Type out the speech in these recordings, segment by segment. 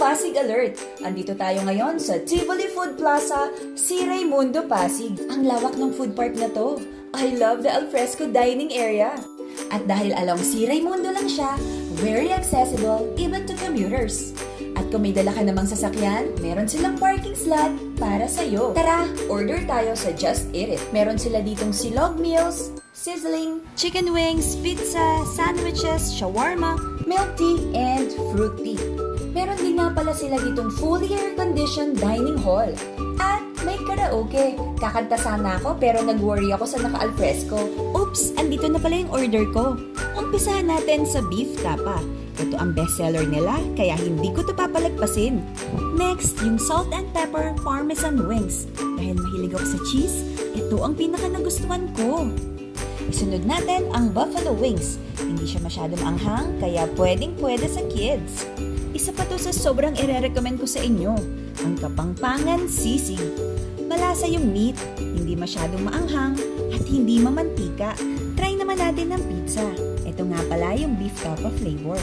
Pasig Alert! Andito tayo ngayon sa Tivoli Food Plaza, si Raimundo Pasig. Ang lawak ng food park na to. I love the alfresco dining area. At dahil along si Raimundo lang siya, very accessible even to commuters. At kung may dala ka namang sasakyan, meron silang parking slot para sa'yo. Tara, order tayo sa Just Eat It. Meron sila ditong silog meals, sizzling, chicken wings, pizza, sandwiches, shawarma, milk tea, and fruit tea. Meron din nga pala sila ditong fully air-conditioned dining hall. At may karaoke. Kakanta sana ako pero nag-worry ako sa naka-alfresco. Oops, andito na pala yung order ko. Umpisahan natin sa beef tapa. Ito ang bestseller nila, kaya hindi ko ito papalagpasin. Next, yung salt and pepper parmesan wings. Dahil mahilig ako sa cheese, ito ang pinaka nagustuhan ko. Isunod natin ang buffalo wings. Hindi siya masyadong anghang, kaya pwedeng-pwede sa kids. Isa pa to sa sobrang ire-recommend ko sa inyo, ang kapangpangan sisig. Malasa yung meat, hindi masyadong maanghang, at hindi mamantika. Try naman natin ng pizza. Ito nga pala yung beef tapa flavor.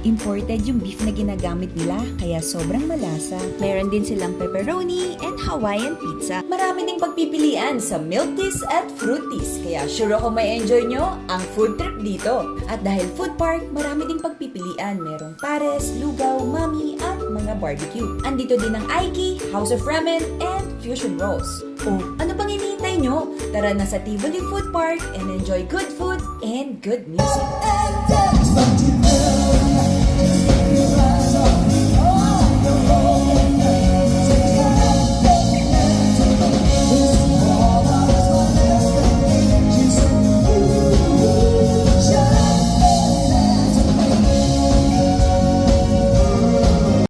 Imported yung beef na ginagamit nila, kaya sobrang malasa. Meron din silang pepperoni and Hawaiian pizza. Marami ding pagpipilian sa milk teas at fruit teas, kaya sure ako may enjoy nyo ang food trip dito. At dahil food park, marami ding pagpipilian. Merong pares, lugaw, mami, at mga barbecue. Andito din ang Aiki, House of Ramen, and Fusion Rolls. Oh, ano pang hinihintay nyo? Tara na sa Tivoli Food Park and enjoy good food and good music.